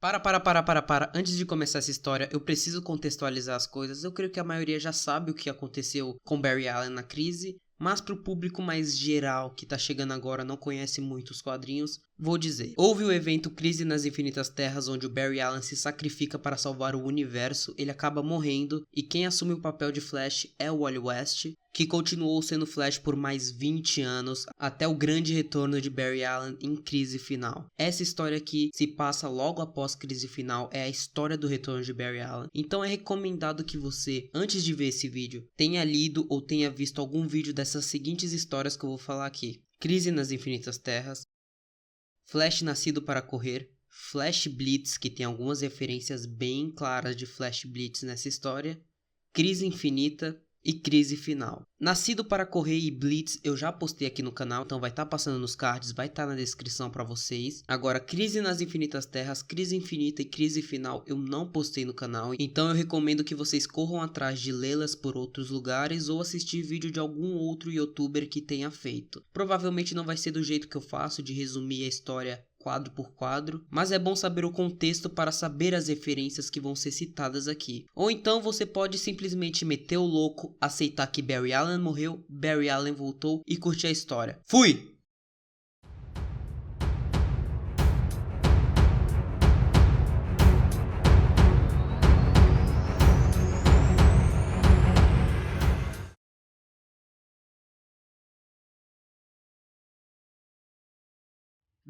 Para. Antes de começar essa história, eu preciso contextualizar as coisas. Eu creio que a maioria já sabe o que aconteceu com Barry Allen na crise, mas para o público mais geral que tá chegando agora, não conhece muito os quadrinhos, vou dizer. Houve o evento Crise nas Infinitas Terras, onde o Barry Allen se sacrifica para salvar o universo, ele acaba morrendo, e quem assume o papel de Flash é o Wally West, que continuou sendo Flash por mais 20 anos, até o grande retorno de Barry Allen em Crise Final. Essa história aqui se passa logo após Crise Final, é a história do retorno de Barry Allen. Então é recomendado que você, antes de ver esse vídeo, tenha lido ou tenha visto algum vídeo dessas seguintes histórias que eu vou falar aqui. Crise nas Infinitas Terras, Flash Nascido para Correr, Flash Blitz, que tem algumas referências bem claras de Flash Blitz nessa história, Crise Infinita e Crise Final. Nascido para Correr e Blitz eu já postei aqui no canal, então vai estar passando nos cards, vai estar na descrição para vocês. Agora, Crise nas Infinitas Terras, Crise Infinita e Crise Final eu não postei no canal, então eu recomendo que vocês corram atrás de lê-las por outros lugares ou assistir vídeo de algum outro youtuber que tenha feito. Provavelmente não vai ser do jeito que eu faço, de resumir a história quadro por quadro, mas é bom saber o contexto para saber as referências que vão ser citadas aqui. Ou então você pode simplesmente meter o louco, aceitar que Barry Allen morreu, Barry Allen voltou e curtir a história. Fui!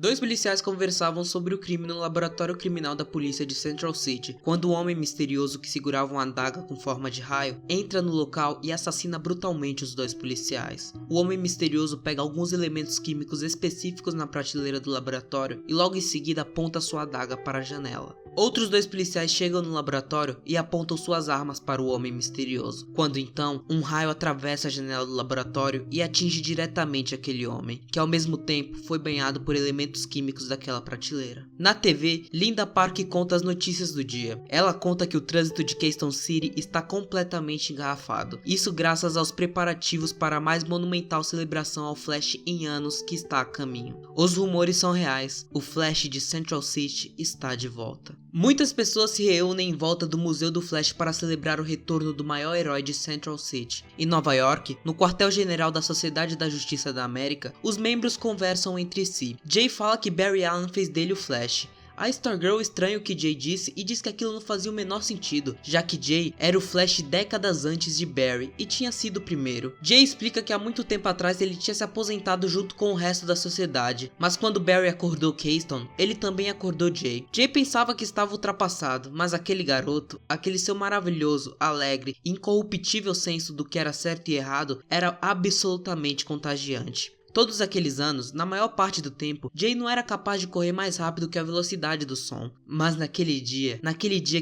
Dois policiais conversavam sobre o crime no laboratório criminal da polícia de Central City, quando um homem misterioso que segurava uma adaga com forma de raio entra no local e assassina brutalmente os dois policiais. O homem misterioso pega alguns elementos químicos específicos na prateleira do laboratório e logo em seguida aponta sua adaga para a janela. Outros dois policiais chegam no laboratório e apontam suas armas para o homem misterioso, quando então um raio atravessa a janela do laboratório e atinge diretamente aquele homem, que ao mesmo tempo foi banhado por elementos químicos daquela prateleira. Na TV, Linda Park conta as notícias do dia. Ela conta que o trânsito de Keystone City está completamente engarrafado, isso graças aos preparativos para a mais monumental celebração ao Flash em anos que está a caminho. Os rumores são reais, o Flash de Central City está de volta. Muitas pessoas se reúnem em volta do Museu do Flash para celebrar o retorno do maior herói de Central City. Em Nova York, no quartel-general da Sociedade da Justiça da América, os membros conversam entre si. Jay fala que Barry Allen fez dele o Flash. A Stargirl estranha o que Jay disse e diz que aquilo não fazia o menor sentido, já que Jay era o Flash décadas antes de Barry e tinha sido o primeiro. Jay explica que há muito tempo atrás ele tinha se aposentado junto com o resto da sociedade, mas quando Barry acordou Keystone, ele também acordou Jay. Jay pensava que estava ultrapassado, mas aquele garoto, aquele seu maravilhoso, alegre e incorruptível senso do que era certo e errado, era absolutamente contagiante. Todos aqueles anos, na maior parte do tempo, Jay não era capaz de correr mais rápido que a velocidade do som. Mas naquele dia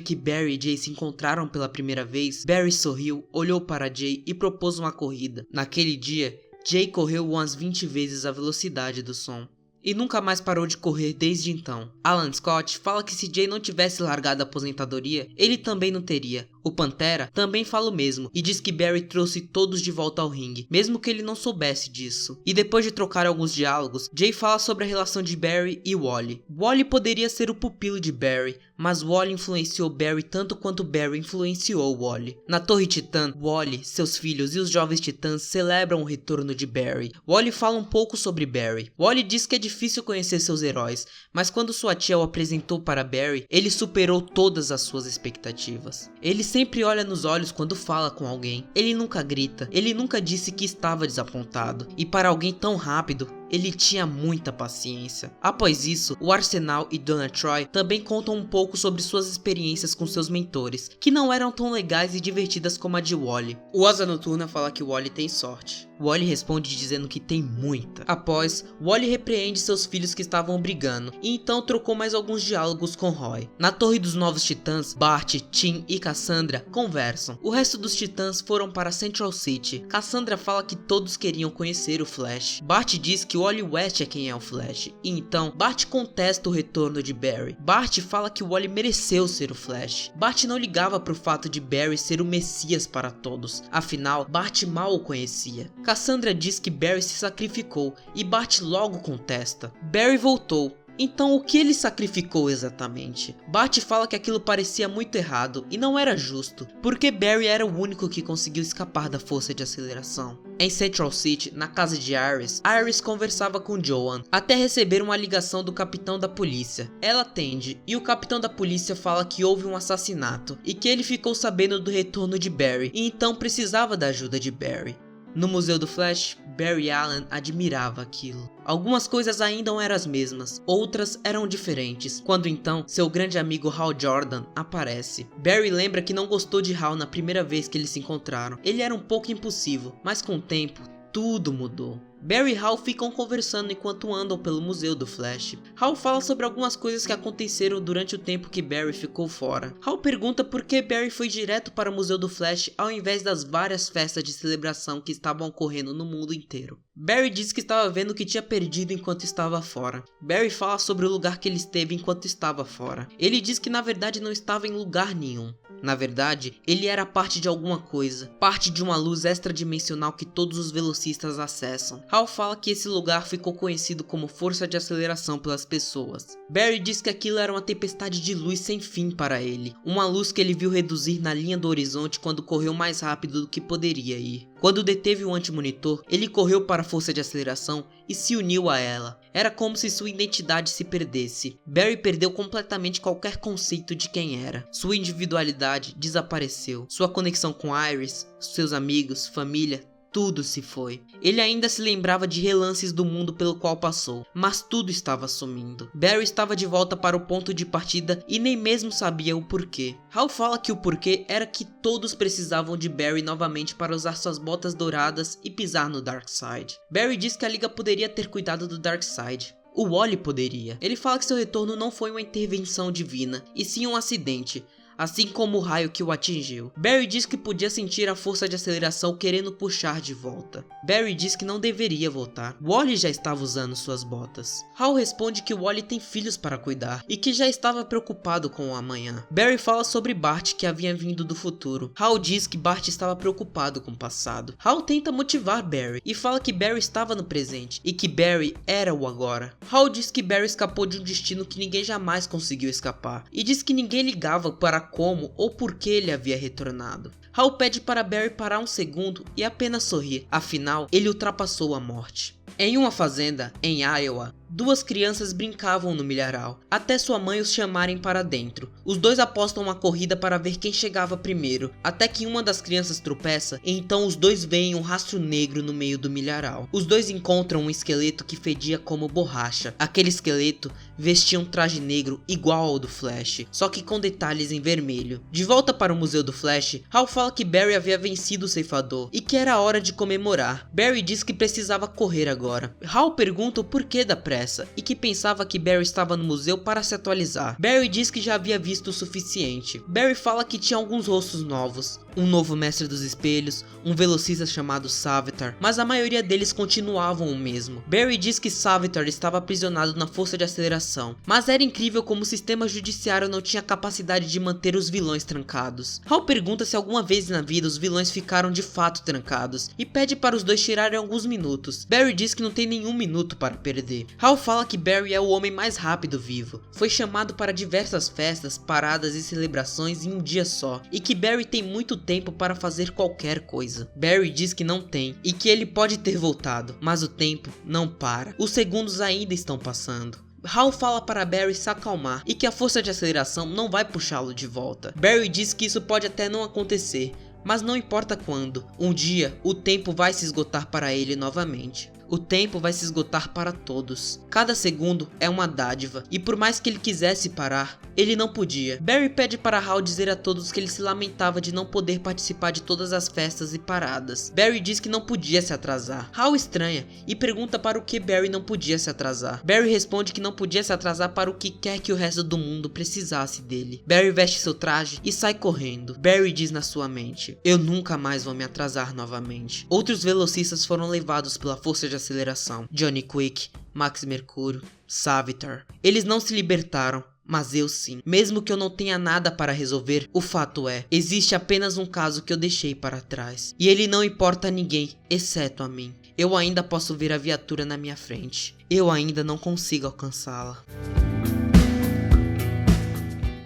que Barry e Jay se encontraram pela primeira vez, Barry sorriu, olhou para Jay e propôs uma corrida. Naquele dia, Jay correu umas 20 vezes a velocidade do som. E nunca mais parou de correr desde então. Alan Scott fala que se Jay não tivesse largado a aposentadoria, ele também não teria. O Pantera também fala o mesmo e diz que Barry trouxe todos de volta ao ringue, mesmo que ele não soubesse disso. E depois de trocar alguns diálogos, Jay fala sobre a relação de Barry e Wally. Wally poderia ser o pupilo de Barry, mas Wally influenciou Barry tanto quanto Barry influenciou Wally. Na Torre Titã, Wally, seus filhos e os jovens titãs celebram o retorno de Barry. Wally fala um pouco sobre Barry. Wally diz que é difícil conhecer seus heróis, mas quando sua tia o apresentou para Barry, ele superou todas as suas expectativas. Ele sempre olha nos olhos quando fala com alguém. Ele nunca grita, ele nunca disse que estava desapontado. E para alguém tão rápido, ele tinha muita paciência. Após isso, o Arsenal e Donna Troy também contam um pouco sobre suas experiências com seus mentores, que não eram tão legais e divertidas como a de Wally. O Asa Noturna fala que Wally tem sorte. Wally responde dizendo que tem muita. Após, Wally repreende seus filhos que estavam brigando, e então trocou mais alguns diálogos com Roy. Na Torre dos Novos Titãs, Bart, Tim e Cassandra conversam. O resto dos titãs foram para Central City. Cassandra fala que todos queriam conhecer o Flash. Bart diz que Wally West é quem é o Flash, e então Bart contesta o retorno de Barry. Bart fala que Wally mereceu ser o Flash. Bart não ligava para o fato de Barry ser o Messias para todos, afinal Bart mal o conhecia. Cassandra diz que Barry se sacrificou e Bart logo contesta. Barry voltou. Então o que ele sacrificou exatamente? Bart fala que aquilo parecia muito errado e não era justo, porque Barry era o único que conseguiu escapar da força de aceleração. Em Central City, na casa de Iris conversava com Joan, até receber uma ligação do capitão da polícia. Ela atende, e o capitão da polícia fala que houve um assassinato, e que ele ficou sabendo do retorno de Barry, e então precisava da ajuda de Barry. No Museu do Flash, Barry Allen admirava aquilo. Algumas coisas ainda não eram as mesmas, outras eram diferentes, quando então seu grande amigo Hal Jordan aparece. Barry lembra que não gostou de Hal na primeira vez que eles se encontraram. Ele era um pouco impulsivo, mas com o tempo, tudo mudou. Barry e Hal ficam conversando enquanto andam pelo Museu do Flash. Hal fala sobre algumas coisas que aconteceram durante o tempo que Barry ficou fora. Hal pergunta por que Barry foi direto para o Museu do Flash ao invés das várias festas de celebração que estavam ocorrendo no mundo inteiro. Barry diz que estava vendo o que tinha perdido enquanto estava fora. Barry fala sobre o lugar que ele esteve enquanto estava fora. Ele diz que na verdade não estava em lugar nenhum. Na verdade, ele era parte de alguma coisa, parte de uma luz extradimensional que todos os velocistas acessam. Hal fala que esse lugar ficou conhecido como força de aceleração pelas pessoas. Barry diz que aquilo era uma tempestade de luz sem fim para ele, uma luz que ele viu reduzir na linha do horizonte quando correu mais rápido do que poderia ir. Quando deteve o antimonitor, ele correu para a força de aceleração e se uniu a ela. Era como se sua identidade se perdesse. Barry perdeu completamente qualquer conceito de quem era. Sua individualidade desapareceu. Sua conexão com Iris, seus amigos, família, tudo se foi. Ele ainda se lembrava de relances do mundo pelo qual passou, mas tudo estava sumindo. Barry estava de volta para o ponto de partida e nem mesmo sabia o porquê. Hal fala que o porquê era que todos precisavam de Barry novamente para usar suas botas douradas e pisar no Darkseid. Barry diz que a Liga poderia ter cuidado do Darkseid. O Wally poderia. Ele fala que seu retorno não foi uma intervenção divina, e sim um acidente, assim como o raio que o atingiu. Barry diz que podia sentir a força de aceleração querendo puxar de volta. Barry diz que não deveria voltar. Wally já estava usando suas botas. Hal responde que Wally tem filhos para cuidar e que já estava preocupado com o amanhã. Barry fala sobre Bart que havia vindo do futuro. Hal diz que Bart estava preocupado com o passado. Hal tenta motivar Barry e fala que Barry estava no presente e que Barry era o agora. Hal diz que Barry escapou de um destino que ninguém jamais conseguiu escapar e diz que ninguém ligava para como ou por que ele havia retornado. Hal pede para Barry parar um segundo e apenas sorrir, afinal ele ultrapassou a morte. Em uma fazenda, em Iowa, duas crianças brincavam no milharal, até sua mãe os chamarem para dentro. Os dois apostam uma corrida para ver quem chegava primeiro, até que uma das crianças tropeça e então os dois veem um rastro negro no meio do milharal. Os dois encontram um esqueleto que fedia como borracha. Aquele esqueleto vestia um traje negro igual ao do Flash, só que com detalhes em vermelho. De volta para o Museu do Flash, Hal fala que Barry havia vencido o ceifador e que era hora de comemorar. Barry diz que precisava correr agora. Hal pergunta o porquê da pressa e que pensava que Barry estava no museu para se atualizar. Barry diz que já havia visto o suficiente. Barry fala que tinha alguns rostos novos, um novo mestre dos espelhos, um velocista chamado Savitar, mas a maioria deles continuavam o mesmo. Barry diz que Savitar estava aprisionado na força de aceleração, mas era incrível como o sistema judiciário não tinha capacidade de manter os vilões trancados. Hal pergunta se alguma vez na vida os vilões ficaram de fato trancados e pede para os dois tirarem alguns minutos. Barry diz que não tem nenhum minuto para perder. Hal fala que Barry é o homem mais rápido vivo. Foi chamado para diversas festas, paradas e celebrações em um dia só, e que Barry tem muito tempo para fazer qualquer coisa. Barry diz que não tem, e que ele pode ter voltado, mas o tempo não para. Os segundos ainda estão passando. Hal fala para Barry se acalmar e que a força de aceleração não vai puxá-lo de volta. Barry diz que isso pode até não acontecer, mas não importa quando. Um dia, o tempo vai se esgotar para ele novamente. O tempo vai se esgotar para todos. Cada segundo é uma dádiva, e por mais que ele quisesse parar, ele não podia. Barry pede para Hal dizer a todos que ele se lamentava de não poder participar de todas as festas e paradas. Barry diz que não podia se atrasar. Hal estranha e pergunta para o que Barry não podia se atrasar. Barry responde que não podia se atrasar para o que quer que o resto do mundo precisasse dele. Barry veste seu traje e sai correndo. Barry diz na sua mente: eu nunca mais vou me atrasar novamente. Outros velocistas foram levados pela força de aceleração. Johnny Quick, Max Mercúrio, Savitar. Eles não se libertaram, Mas eu sim. Mesmo que eu não tenha nada para resolver, o fato é, existe apenas um caso que eu deixei para trás. E ele não importa a ninguém, exceto a mim. Eu ainda posso ver a viatura na minha frente. Eu ainda não consigo alcançá-la.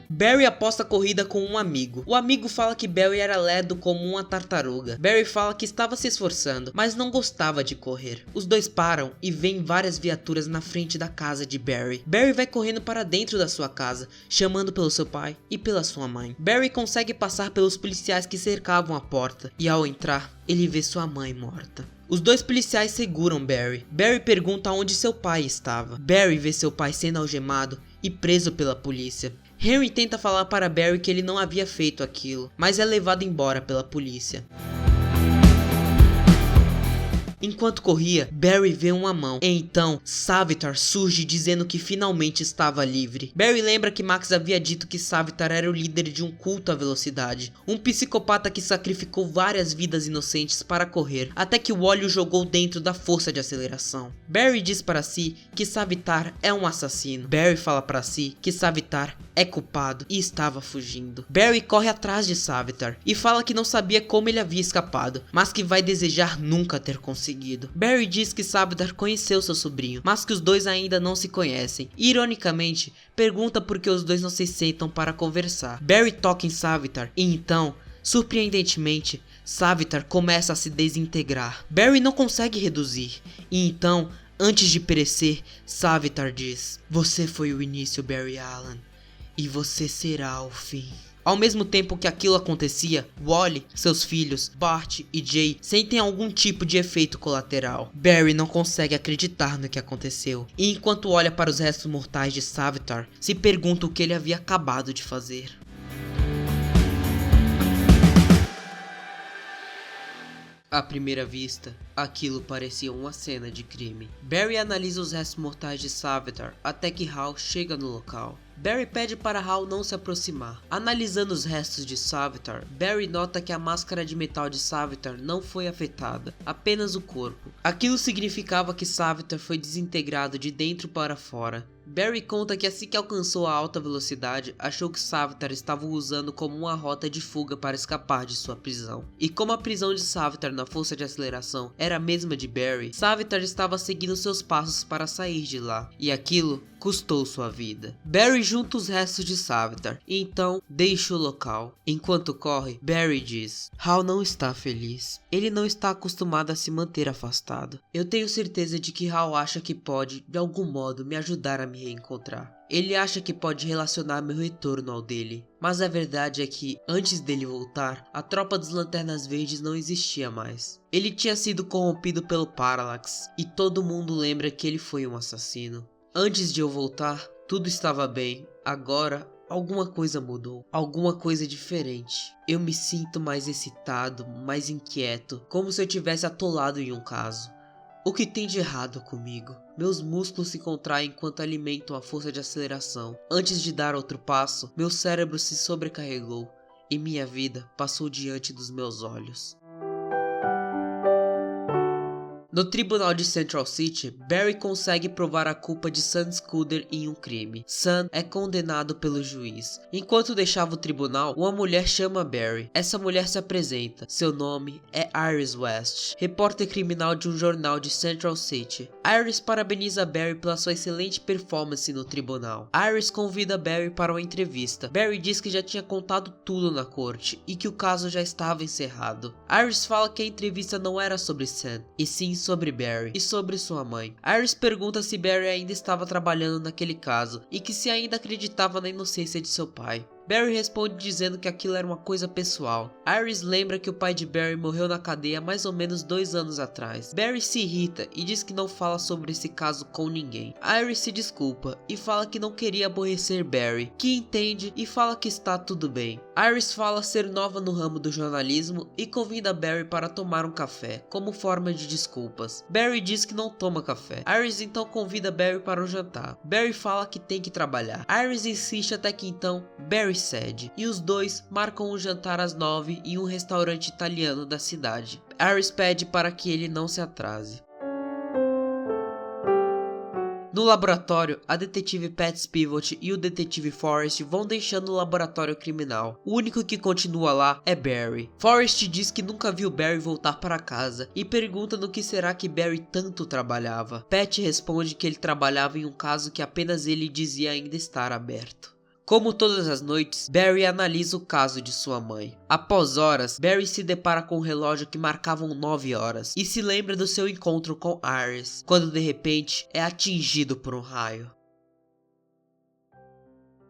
Barry aposta a corrida com um amigo. O amigo fala que Barry era lerdo como uma tartaruga. Barry fala que estava se esforçando, mas não gostava de correr. Os dois param e veem várias viaturas na frente da casa de Barry. Barry vai correndo para dentro da sua casa, chamando pelo seu pai e pela sua mãe. Barry consegue passar pelos policiais que cercavam a porta, e ao entrar, ele vê sua mãe morta. Os dois policiais seguram Barry. Barry pergunta onde seu pai estava. Barry vê seu pai sendo algemado e preso pela polícia. Henry tenta falar para Barry que ele não havia feito aquilo, mas é levado embora pela polícia. Enquanto corria, Barry vê uma mão, e então Savitar surge dizendo que finalmente estava livre. Barry lembra que Max havia dito que Savitar era o líder de um culto à velocidade, um psicopata que sacrificou várias vidas inocentes para correr, até que o óleo jogou dentro da força de aceleração. Barry diz para si que Savitar é um assassino. Barry fala para si que Savitar é culpado e estava fugindo. Barry corre atrás de Savitar e fala que não sabia como ele havia escapado, mas que vai desejar nunca ter conseguido. Barry diz que Savitar conheceu seu sobrinho, mas que os dois ainda não se conhecem. E, ironicamente, pergunta por que os dois não se sentam para conversar. Barry toca em Savitar e então, surpreendentemente, Savitar começa a se desintegrar. Barry não consegue reduzir e então, antes de perecer, Savitar diz: "Você foi o início, Barry Allen, e você será o fim." Ao mesmo tempo que aquilo acontecia, Wally, seus filhos, Bart e Jay sentem algum tipo de efeito colateral. Barry não consegue acreditar no que aconteceu, e enquanto olha para os restos mortais de Savitar, se pergunta o que ele havia acabado de fazer. À primeira vista, aquilo parecia uma cena de crime. Barry analisa os restos mortais de Savitar até que Hal chega no local. Barry pede para Hal não se aproximar. Analisando os restos de Savitar, Barry nota que a máscara de metal de Savitar não foi afetada, apenas o corpo. Aquilo significava que Savitar foi desintegrado de dentro para fora. Barry conta que assim que alcançou a alta velocidade, achou que Savitar estava o usando como uma rota de fuga para escapar de sua prisão. E como a prisão de Savitar na força de aceleração era a mesma de Barry, Savitar estava seguindo seus passos para sair de lá, e aquilo custou sua vida. Barry junta os restos de Savitar e então deixa o local. Enquanto corre, Barry diz: "Hal não está feliz. Ele não está acostumado a se manter afastado. Eu tenho certeza de que Hal acha que pode, de algum modo, me ajudar a me reencontrar. Ele acha que pode relacionar meu retorno ao dele. Mas a verdade é que, antes dele voltar, a tropa dos Lanternas Verdes não existia mais. Ele tinha sido corrompido pelo Parallax, e todo mundo lembra que ele foi um assassino. Antes de eu voltar, tudo estava bem. Agora, alguma coisa mudou. Alguma coisa diferente. Eu me sinto mais excitado, mais inquieto, como se eu tivesse atolado em um caso. O que tem de errado comigo? Meus músculos se contraem enquanto alimentam a força de aceleração. Antes de dar outro passo, meu cérebro se sobrecarregou e minha vida passou diante dos meus olhos." No tribunal de Central City, Barry consegue provar a culpa de Sam Scudder em um crime. Sam é condenado pelo juiz. Enquanto deixava o tribunal, uma mulher chama Barry. Essa mulher se apresenta. Seu nome é Iris West, repórter criminal de um jornal de Central City. Iris parabeniza Barry pela sua excelente performance no tribunal. Iris convida Barry para uma entrevista. Barry diz que já tinha contado tudo na corte e que o caso já estava encerrado. Iris fala que a entrevista não era sobre Sam, e sim sobre Barry e sobre sua mãe. Iris pergunta se Barry ainda estava trabalhando naquele caso e que se ainda acreditava na inocência de seu pai. Barry responde dizendo que aquilo era uma coisa pessoal. Iris lembra que o pai de Barry morreu na cadeia mais ou menos 2 anos atrás. Barry se irrita e diz que não fala sobre esse caso com ninguém. Iris se desculpa e fala que não queria aborrecer Barry, que entende e fala que está tudo bem. Iris fala ser nova no ramo do jornalismo e convida Barry para tomar um café, como forma de desculpas. Barry diz que não toma café. Iris então convida Barry para o jantar. Barry fala que tem que trabalhar. Iris insiste até que então Barry cede, e os dois marcam um jantar às 9 em um restaurante italiano da cidade. Iris pede para que ele não se atrase. No laboratório, a detetive Pat Pivot e o detetive Forrest vão deixando o laboratório criminal. O único que continua lá é Barry. Forrest diz que nunca viu Barry voltar para casa e pergunta no que será que Barry tanto trabalhava. Pat responde que ele trabalhava em um caso que apenas ele dizia ainda estar aberto. Como todas as noites, Barry analisa o caso de sua mãe. Após horas, Barry se depara com um relógio que marcavam 9 horas e se lembra do seu encontro com Iris, quando de repente é atingido por um raio.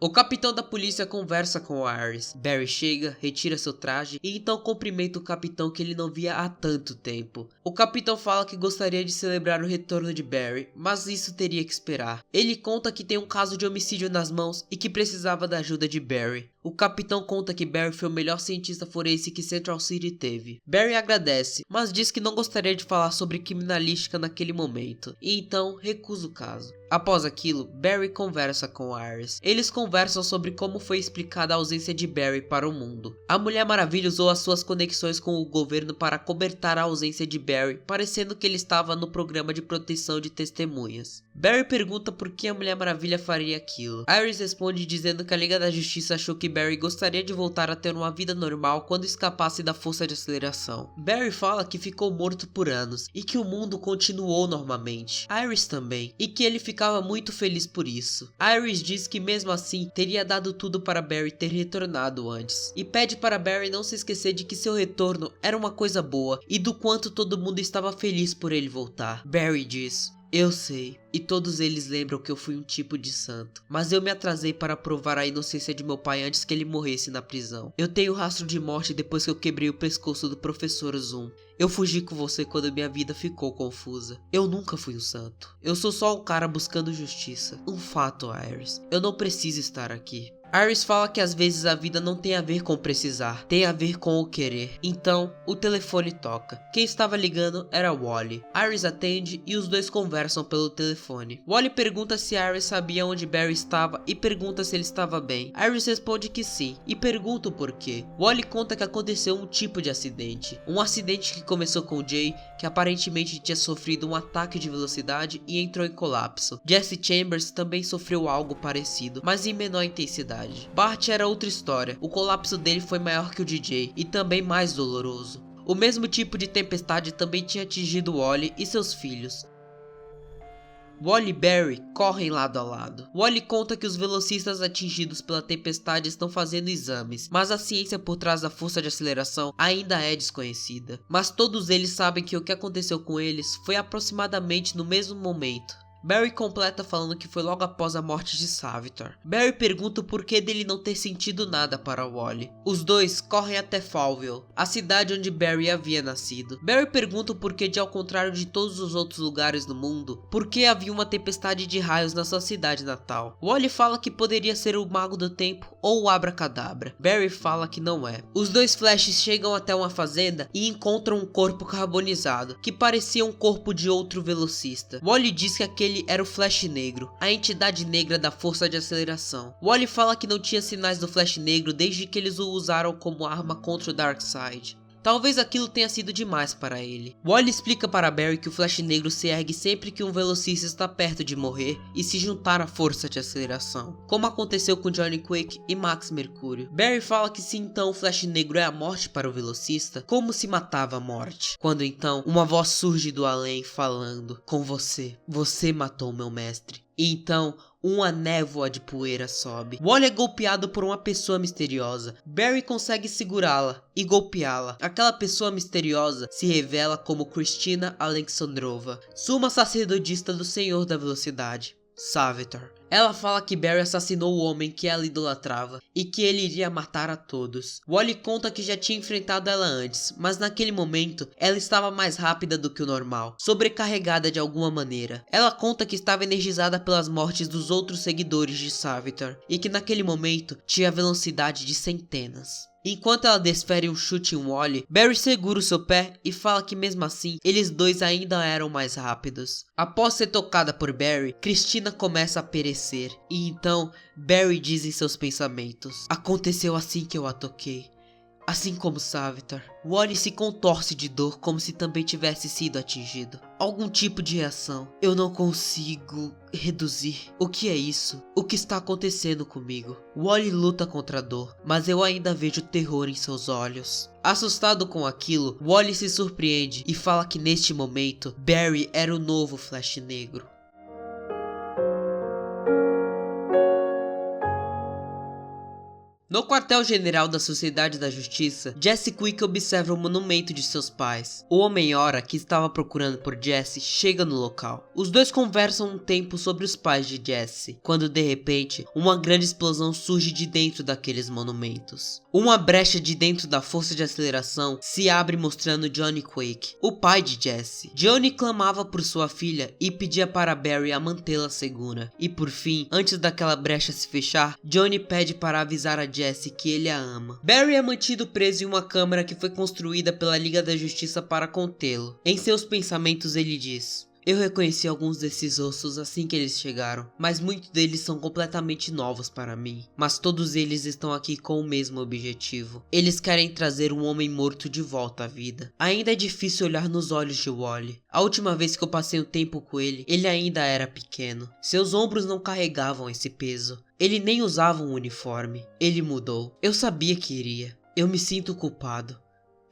O capitão da polícia conversa com Iris. Barry chega, retira seu traje e então cumprimenta o capitão que ele não via há tanto tempo. O capitão fala que gostaria de celebrar o retorno de Barry, mas isso teria que esperar. Ele conta que tem um caso de homicídio nas mãos e que precisava da ajuda de Barry. O capitão conta que Barry foi o melhor cientista forense que Central City teve. Barry agradece, mas diz que não gostaria de falar sobre criminalística naquele momento, e então recusa o caso. Após aquilo, Barry conversa com Iris. Eles conversam sobre como foi explicada a ausência de Barry para o mundo. A Mulher Maravilha usou as suas conexões com o governo para cobertar a ausência de Barry, parecendo que ele estava no programa de proteção de testemunhas. Barry pergunta por que a Mulher Maravilha faria aquilo. Iris responde dizendo que a Liga da Justiça achou que Barry gostaria de voltar a ter uma vida normal quando escapasse da força de aceleração. Barry fala que ficou morto por anos e que o mundo continuou normalmente. Iris também, e que ele ficava muito feliz por isso. Iris diz que mesmo assim teria dado tudo para Barry ter retornado antes, e pede para Barry não se esquecer de que seu retorno era uma coisa boa e do quanto todo mundo estava feliz por ele voltar. Barry diz: "Eu sei, e todos eles lembram que eu fui um tipo de santo, mas eu me atrasei para provar a inocência de meu pai antes que ele morresse na prisão. Eu tenho rastro de morte depois que eu quebrei o pescoço do professor Zoom. Eu fugi com você quando minha vida ficou confusa. Eu nunca fui um santo. Eu sou só um cara buscando justiça. Um fato, Iris. Eu não preciso estar aqui." Iris fala que às vezes a vida não tem a ver com precisar, tem a ver com o querer. Então, o telefone toca. Quem estava ligando era Wally. Iris atende e os dois conversam pelo telefone. Wally pergunta se Iris sabia onde Barry estava e pergunta se ele estava bem. Iris responde que sim e pergunta o porquê. Wally conta que aconteceu um tipo de acidente. Um acidente que começou com Jay, que aparentemente tinha sofrido um ataque de velocidade e entrou em colapso. Jesse Chambers também sofreu algo parecido, mas em menor intensidade. Bart era outra história. O colapso dele foi maior que o DJ e também mais doloroso. O mesmo tipo de tempestade também tinha atingido Wally e seus filhos. Wally e Barry correm lado a lado. Wally conta que os velocistas atingidos pela tempestade estão fazendo exames, mas a ciência por trás da força de aceleração ainda é desconhecida. Mas todos eles sabem que o que aconteceu com eles foi aproximadamente no mesmo momento. Barry completa falando que foi logo após a morte de Savitar. Barry pergunta o porquê dele não ter sentido nada para Wally. Os dois correm até Fallville, a cidade onde Barry havia nascido. Barry pergunta o porquê de, ao contrário de todos os outros lugares no mundo, por que havia uma tempestade de raios na sua cidade natal. Wally fala que poderia ser o Mago do Tempo ou o Abracadabra. Barry fala que não é. Os dois Flashes chegam até uma fazenda e encontram um corpo carbonizado, que parecia um corpo de outro velocista. Wally diz que aquele era o Flash Negro, a entidade negra da força de aceleração. Wally fala que não tinha sinais do Flash Negro desde que eles o usaram como arma contra o Darkseid. Talvez aquilo tenha sido demais para ele. Wally explica para Barry que o Flash Negro se ergue sempre que um velocista está perto de morrer e se juntar à força de aceleração, como aconteceu com Johnny Quick e Max Mercúrio. Barry fala que se então o Flash Negro é a morte para o velocista, como se matava a morte? Quando então uma voz surge do além falando: "Com você, você matou meu mestre." E então uma névoa de poeira sobe. Wally é golpeado por uma pessoa misteriosa. Barry consegue segurá-la e golpeá-la. Aquela pessoa misteriosa se revela como Christina Alexandrova, suma sacerdotista do Senhor da Velocidade, Savitar. Ela fala que Barry assassinou o homem que ela idolatrava e que ele iria matar a todos. Wally conta que já tinha enfrentado ela antes, mas naquele momento ela estava mais rápida do que o normal, sobrecarregada de alguma maneira. Ela conta que estava energizada pelas mortes dos outros seguidores de Savitar e que naquele momento tinha a velocidade de centenas. Enquanto ela desfere um chute em Wally, Barry segura o seu pé e fala que mesmo assim, eles dois ainda eram mais rápidos. Após ser tocada por Barry, Christina começa a perecer, e então Barry diz em seus pensamentos: "Aconteceu assim que eu a toquei. assim como Savitar. Wally se contorce de dor como se também tivesse sido atingido. Algum tipo de reação. Eu não consigo reduzir. O que é isso? O que está acontecendo comigo? Wally luta contra a dor, mas eu ainda vejo terror em seus olhos. Assustado com aquilo, Wally se surpreende e fala que neste momento, Barry era o novo Flash Negro. No quartel-general da Sociedade da Justiça, Jesse Quick observa o monumento de seus pais. O Homem-Hora, que estava procurando por Jesse, chega no local. Os dois conversam um tempo sobre os pais de Jesse, quando de repente, uma grande explosão surge de dentro daqueles monumentos. Uma brecha de dentro da força de aceleração se abre mostrando Johnny Quake, o pai de Jesse. Johnny clamava por sua filha e pedia para Barry a mantê-la segura. E por fim, antes daquela brecha se fechar, Johnny pede para avisar a Jesse que ele a ama. Barry é mantido preso em uma câmara que foi construída pela Liga da Justiça para contê-lo. Em seus pensamentos ele diz: eu reconheci alguns desses ossos assim que eles chegaram, mas muitos deles são completamente novos para mim. Mas todos eles estão aqui com o mesmo objetivo. Eles querem trazer um homem morto de volta à vida. Ainda é difícil olhar nos olhos de Wally. A última vez que eu passei um tempo com ele, ele ainda era pequeno. Seus ombros não carregavam esse peso. Ele nem usava um uniforme. Ele mudou. Eu sabia que iria. Eu me sinto culpado.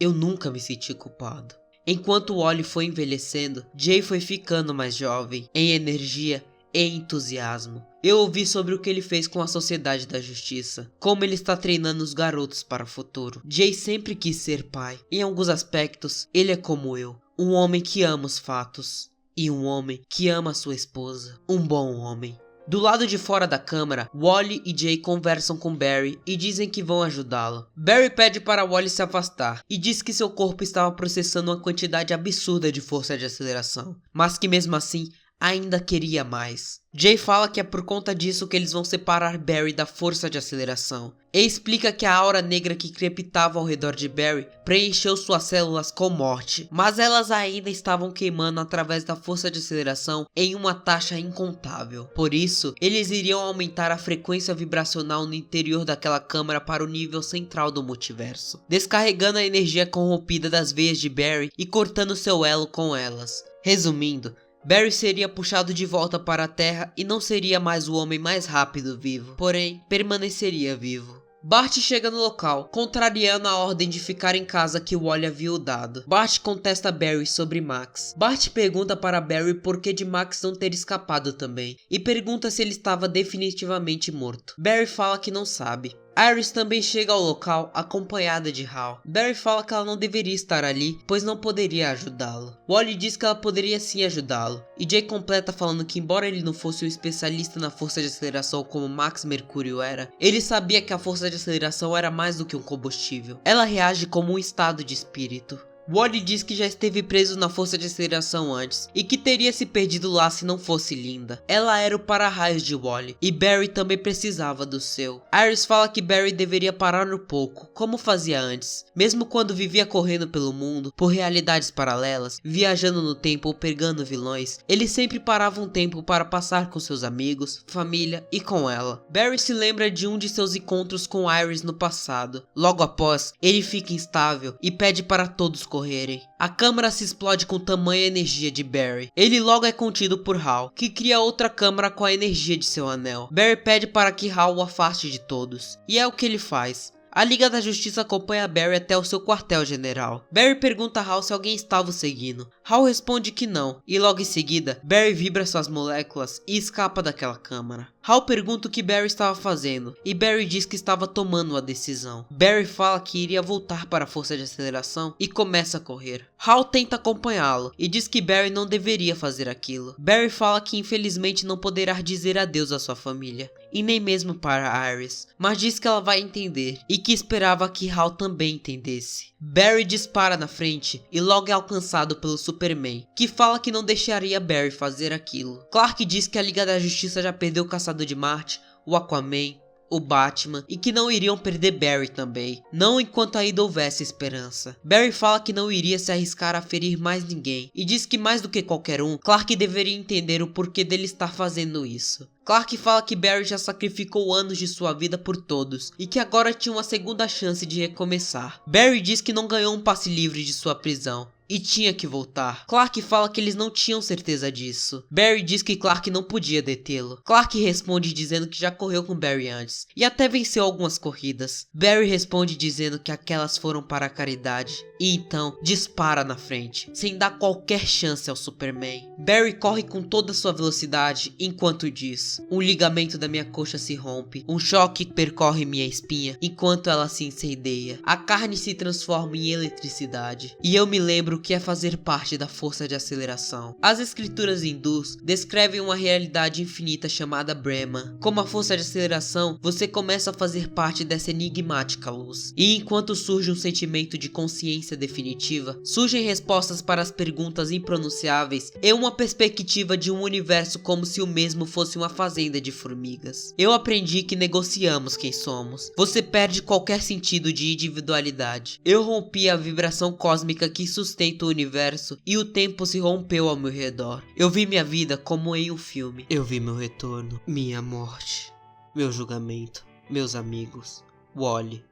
Eu nunca me senti culpado. Enquanto Wally foi envelhecendo, Jay foi ficando mais jovem, em energia e entusiasmo. Eu ouvi sobre o que ele fez com a Sociedade da Justiça, como ele está treinando os garotos para o futuro. Jay sempre quis ser pai. Em alguns aspectos, ele é como eu, um homem que ama os fatos, e um homem que ama sua esposa, um bom homem. Do lado de fora da câmara, Wally e Jay conversam com Barry e dizem que vão ajudá-lo. Barry pede para Wally se afastar e diz que seu corpo estava processando uma quantidade absurda de força de aceleração, mas que mesmo assim ainda queria mais. Jay fala que é por conta disso que eles vão separar Barry da força de aceleração, e explica que a aura negra que crepitava ao redor de Barry preencheu suas células com morte, mas elas ainda estavam queimando através da força de aceleração em uma taxa incontável. Por isso, eles iriam aumentar a frequência vibracional no interior daquela câmara para o nível central do multiverso, descarregando a energia corrompida das veias de Barry e cortando seu elo com elas. Resumindo, Barry seria puxado de volta para a Terra e não seria mais o homem mais rápido vivo, porém permaneceria vivo. Bart chega no local, contrariando a ordem de ficar em casa que Wally havia dado. Bart contesta Barry sobre Max. Bart pergunta para Barry por que de Max não ter escapado também, e pergunta se ele estava definitivamente morto. Barry fala que não sabe. Iris também chega ao local, acompanhada de Hal. Barry fala que ela não deveria estar ali, pois não poderia ajudá-lo. Wally diz que ela poderia sim ajudá-lo, e Jay completa falando que embora ele não fosse um especialista na força de aceleração como Max Mercúrio era, ele sabia que a força de aceleração era mais do que um combustível. Ela reage como um estado de espírito. Wally diz que já esteve preso na força de aceleração antes e que teria se perdido lá se não fosse Linda. Ela era o para-raios de Wally e Barry também precisava do seu. Iris fala que Barry deveria parar um pouco, como fazia antes. Mesmo quando vivia correndo pelo mundo, por realidades paralelas, viajando no tempo ou pegando vilões, ele sempre parava um tempo para passar com seus amigos, família e com ela. Barry se lembra de um de seus encontros com Iris no passado. Logo após, ele fica instável e pede para todos correrem. A câmara se explode com tamanha energia de Barry. Ele logo é contido por Hal, que cria outra câmara com a energia de seu anel. Barry pede para que Hal o afaste de todos, e é o que ele faz. A Liga da Justiça acompanha Barry até o seu quartel-general. Barry pergunta a Hal se alguém estava o seguindo. Hal responde que não, e logo em seguida, Barry vibra suas moléculas e escapa daquela câmara. Hal pergunta o que Barry estava fazendo, e Barry diz que estava tomando uma decisão. Barry fala que iria voltar para a força de aceleração e começa a correr. Hal tenta acompanhá-lo, e diz que Barry não deveria fazer aquilo. Barry fala que infelizmente não poderá dizer adeus à sua família, e nem mesmo para Iris, mas diz que ela vai entender, e que esperava que Hal também entendesse. Barry dispara na frente e logo é alcançado pelo Superman, que fala que não deixaria Barry fazer aquilo. Clark diz que a Liga da Justiça já perdeu o Caçador de Marte, o Aquaman, o Batman, e que não iriam perder Barry também, não enquanto ainda houvesse esperança. Barry fala que não iria se arriscar a ferir mais ninguém, e diz que mais do que qualquer um, Clark deveria entender o porquê dele estar fazendo isso. Clark fala que Barry já sacrificou anos de sua vida por todos e que agora tinha uma segunda chance de recomeçar. Barry diz que não ganhou um passe livre de sua prisão e tinha que voltar. Clark fala que eles não tinham certeza disso. Barry diz que Clark não podia detê-lo. Clark responde dizendo que já correu com Barry antes e até venceu algumas corridas. Barry responde dizendo que aquelas foram para a caridade e então dispara na frente, sem dar qualquer chance ao Superman. Barry corre com toda sua velocidade enquanto diz: um ligamento da minha coxa se rompe, um choque percorre minha espinha enquanto ela se incendeia. A carne se transforma em eletricidade e eu me lembro que é fazer parte da força de aceleração. As escrituras hindus descrevem uma realidade infinita chamada Brahma. Como a força de aceleração, você começa a fazer parte dessa enigmática luz. E enquanto surge um sentimento de consciência definitiva, surgem respostas para as perguntas impronunciáveis e uma perspectiva de um universo como se o mesmo fosse uma fazenda de formigas. Eu aprendi que negociamos quem somos. Você perde qualquer sentido de individualidade. Eu rompi a vibração cósmica que sustenta o universo e o tempo se rompeu ao meu redor. Eu vi minha vida como em um filme. Eu vi meu retorno, minha morte, meu julgamento, meus amigos, Wally,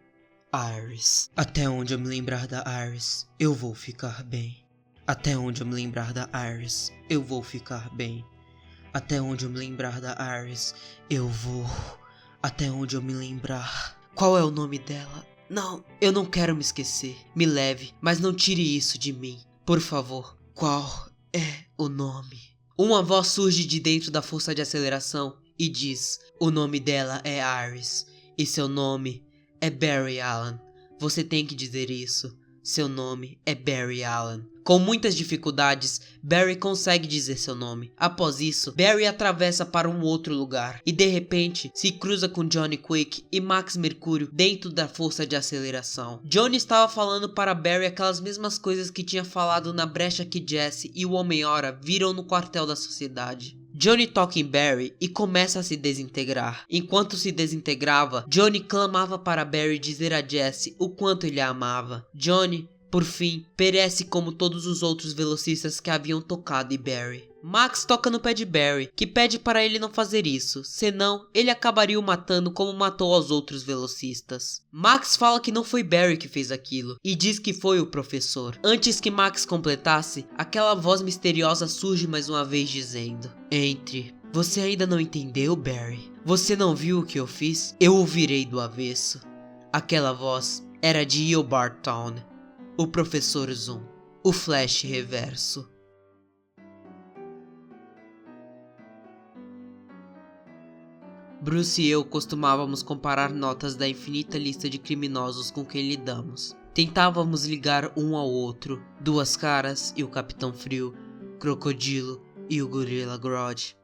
Iris. Até onde eu me lembrar da Iris, eu vou ficar bem. Até onde eu me lembrar da Iris, eu vou ficar bem. Até onde eu me lembrar da Iris, eu vou. Até onde eu me lembrar. Qual é o nome dela? Não, eu não quero me esquecer. Me leve, mas não tire isso de mim. Por favor, qual é o nome? Uma voz surge de dentro da força de aceleração e diz: o nome dela é Iris. E seu nome é Barry Allen. Você tem que dizer isso. Seu nome é Barry Allen. Com muitas dificuldades, Barry consegue dizer seu nome. Após isso, Barry atravessa para um outro lugar e de repente se cruza com Johnny Quick e Max Mercúrio dentro da força de aceleração. Johnny estava falando para Barry aquelas mesmas coisas que tinha falado na brecha que Jesse e o Homem-Hora viram no quartel da sociedade. Johnny toca em Barry e começa a se desintegrar. Enquanto se desintegrava, Johnny clamava para Barry dizer a Jesse o quanto ele a amava. Johnny, por fim, perece como todos os outros velocistas que haviam tocado em Barry. Max toca no pé de Barry, que pede para ele não fazer isso, senão ele acabaria o matando como matou aos outros velocistas. Max fala que não foi Barry que fez aquilo, e diz que foi o professor. Antes que Max completasse, aquela voz misteriosa surge mais uma vez dizendo: entre. Você ainda não entendeu, Barry? Você não viu o que eu fiz? Eu o virei do avesso. Aquela voz era de Eobard Thawne, o Professor Zoom, o Flash Reverso. Bruce e eu costumávamos comparar notas da infinita lista de criminosos com quem lidamos. Tentávamos ligar um ao outro, Duas Caras e o Capitão Frio, Crocodilo e o Gorilla Grodd,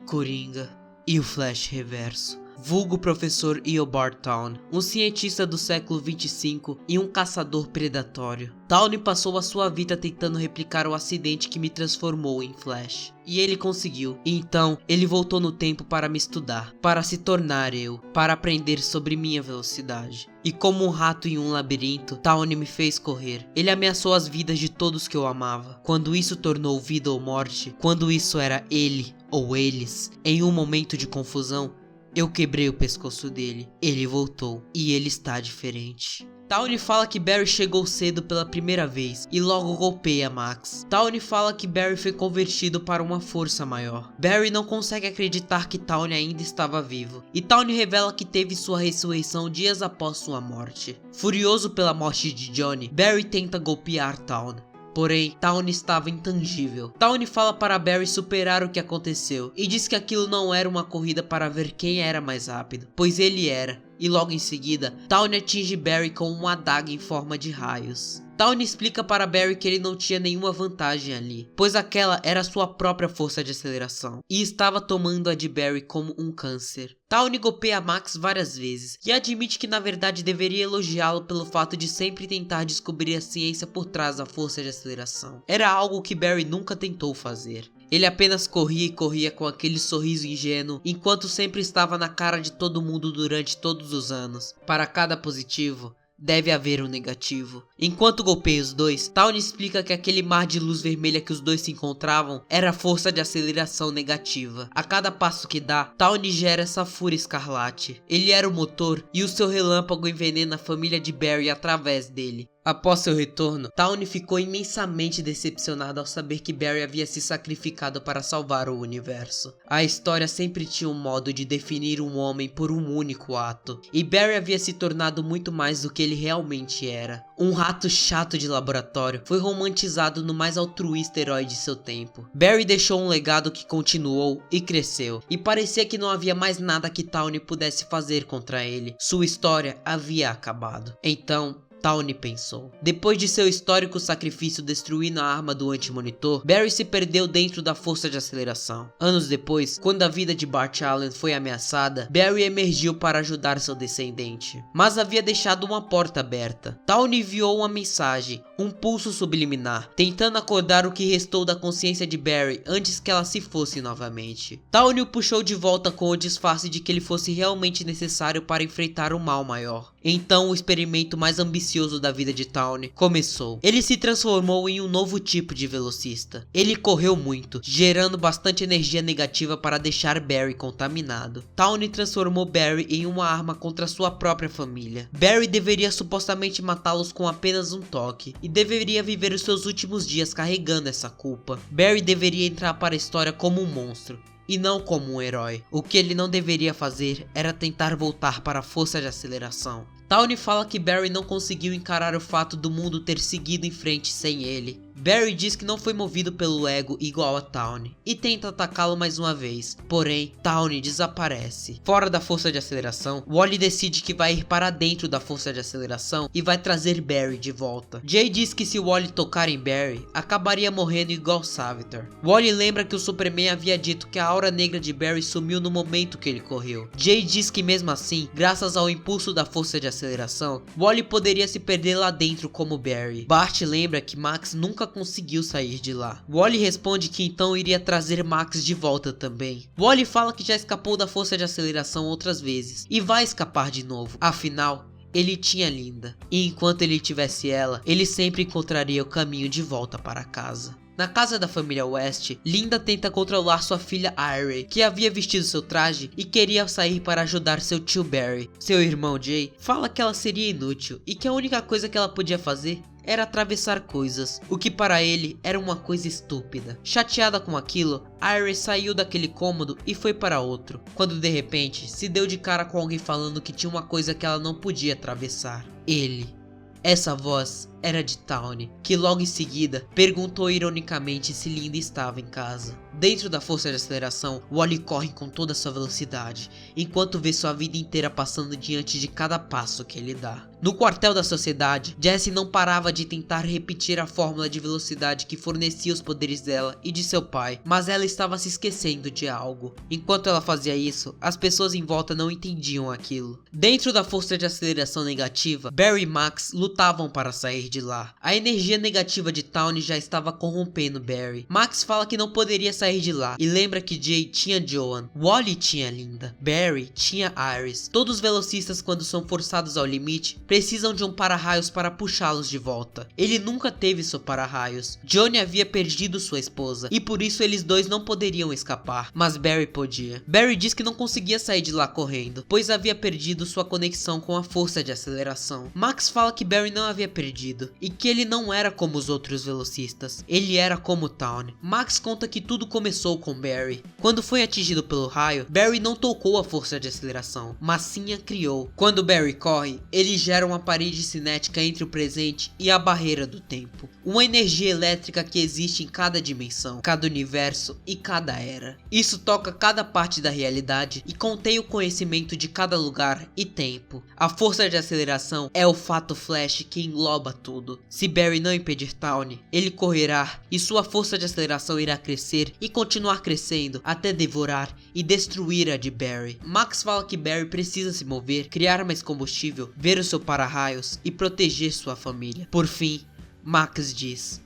Coringa e o Flash Reverso. Vulgo Professor Eobard Thawne, um cientista do século 25 e um caçador predatório. Thawne passou a sua vida tentando replicar o acidente que me transformou em Flash. E ele conseguiu. E então, ele voltou no tempo para me estudar, para se tornar eu, para aprender sobre minha velocidade. E como um rato em um labirinto, Thawne me fez correr. Ele ameaçou as vidas de todos que eu amava. Quando isso tornou vida ou morte, quando isso era ele ou eles, em um momento de confusão, eu quebrei o pescoço dele. Ele voltou e ele está diferente. Thawne fala que Barry chegou cedo pela primeira vez e logo golpeia Max. Thawne fala que Barry foi convertido para uma força maior. Barry não consegue acreditar que Thawne ainda estava vivo. E Thawne revela que teve sua ressurreição dias após sua morte. Furioso pela morte de Johnny, Barry tenta golpear Thawne. Porém, Thawne estava intangível. Thawne fala para Barry superar o que aconteceu e diz que aquilo não era uma corrida para ver quem era mais rápido, pois ele era. E logo em seguida, Thawne atinge Barry com uma adaga em forma de raios. Thawne explica para Barry que ele não tinha nenhuma vantagem ali, pois aquela era sua própria força de aceleração, e estava tomando a de Barry como um câncer. Thawne golpeia Max várias vezes, e admite que na verdade deveria elogiá-lo pelo fato de sempre tentar descobrir a ciência por trás da força de aceleração. Era algo que Barry nunca tentou fazer. Ele apenas corria e corria com aquele sorriso ingênuo, enquanto sempre estava na cara de todo mundo durante todos os anos. Para cada positivo, deve haver um negativo. Enquanto golpeia os dois, Tawny explica que aquele mar de luz vermelha que os dois se encontravam era a força de aceleração negativa. A cada passo que dá, Tawny gera essa fúria escarlate. Ele era o motor e o seu relâmpago envenena a família de Barry através dele. Após seu retorno, Tawny ficou imensamente decepcionada ao saber que Barry havia se sacrificado para salvar o universo. A história sempre tinha um modo de definir um homem por um único ato, e Barry havia se tornado muito mais do que ele realmente era. Um rato chato de laboratório foi romantizado no mais altruísta herói de seu tempo. Barry deixou um legado que continuou e cresceu, e parecia que não havia mais nada que Tawny pudesse fazer contra ele. Sua história havia acabado. Então, Tawny pensou. Depois de seu histórico sacrifício destruindo a arma do Anti-Monitor, Barry se perdeu dentro da força de aceleração. Anos depois, quando a vida de Bart Allen foi ameaçada, Barry emergiu para ajudar seu descendente. Mas havia deixado uma porta aberta. Tawny enviou uma mensagem, um pulso subliminar, tentando acordar o que restou da consciência de Barry antes que ela se fosse novamente. Tawny o puxou de volta com o disfarce de que ele fosse realmente necessário para enfrentar um mal maior. Então o experimento mais ambicioso da vida de Tawny começou. Ele se transformou em um novo tipo de velocista. Ele correu muito, gerando bastante energia negativa para deixar Barry contaminado. Tawny transformou Barry em uma arma contra sua própria família. Barry deveria supostamente matá-los com apenas um toque, e deveria viver os seus últimos dias carregando essa culpa. Barry deveria entrar para a história como um monstro, e não como um herói. O que ele não deveria fazer era tentar voltar para a força de aceleração. Tawny fala que Barry não conseguiu encarar o fato do mundo ter seguido em frente sem ele. Barry diz que não foi movido pelo ego igual a Tawny e tenta atacá-lo mais uma vez, porém Tawny desaparece. Fora da força de aceleração, Wally decide que vai ir para dentro da força de aceleração e vai trazer Barry de volta. Jay diz que se Wally tocar em Barry, acabaria morrendo igual Savitar. Wally lembra que o Superman havia dito que a aura negra de Barry sumiu no momento que ele correu. Jay diz que mesmo assim, graças ao impulso da força de aceleração, Wally poderia se perder lá dentro como Barry. Bart lembra que Max nunca conseguiu sair de lá. Wally responde que então iria trazer Max de volta também. Wally fala que já escapou da força de aceleração outras vezes e vai escapar de novo. Afinal, ele tinha Linda, e enquanto ele tivesse ela, ele sempre encontraria o caminho de volta para casa. Na casa da família West, Linda tenta controlar sua filha Irie, que havia vestido seu traje e queria sair para ajudar seu tio Barry. Seu irmão Jay fala que ela seria inútil e que a única coisa que ela podia fazer era atravessar coisas, o que para ele era uma coisa estúpida. Chateada com aquilo, Irie saiu daquele cômodo e foi para outro, quando de repente se deu de cara com alguém falando que tinha uma coisa que ela não podia atravessar. Ele. Essa voz era de Tawny, que logo em seguida perguntou ironicamente se Linda estava em casa. Dentro da força de aceleração, Wally corre com toda a sua velocidade, enquanto vê sua vida inteira passando diante de cada passo que ele dá. No quartel da sociedade, Jessie não parava de tentar repetir a fórmula de velocidade que fornecia os poderes dela e de seu pai, mas ela estava se esquecendo de algo. Enquanto ela fazia isso, as pessoas em volta não entendiam aquilo. Dentro da força de aceleração negativa, Barry e Max lutavam para sair de lá. A energia negativa de Tawny já estava corrompendo Barry. Max fala que não poderia sair de lá e lembra que Jay tinha Joan, Wally tinha Linda, Barry tinha Iris. Todos os velocistas, quando são forçados ao limite, precisam de um para-raios para puxá-los de volta. Ele nunca teve seu para-raios. Johnny havia perdido sua esposa e por isso eles dois não poderiam escapar, mas Barry podia. Barry diz que não conseguia sair de lá correndo, pois havia perdido sua conexão com a força de aceleração. Max fala que Barry não havia perdido e que ele não era como os outros velocistas, ele era como Tawny. Max conta que tudo começou com Barry. Quando foi atingido pelo raio, Barry não tocou a força de aceleração, mas sim a criou. Quando Barry corre, ele gera uma parede cinética entre o presente e a barreira do tempo. Uma energia elétrica que existe em cada dimensão, cada universo e cada era. Isso toca cada parte da realidade e contém o conhecimento de cada lugar e tempo. A força de aceleração é o fato flash que engloba tudo. Se Barry não impedir Tawny, ele correrá e sua força de aceleração irá crescer e continuar crescendo até devorar e destruir a de Barry. Max fala que Barry precisa se mover, criar mais combustível, ver o seu para-raios e proteger sua família. Por fim, Max diz: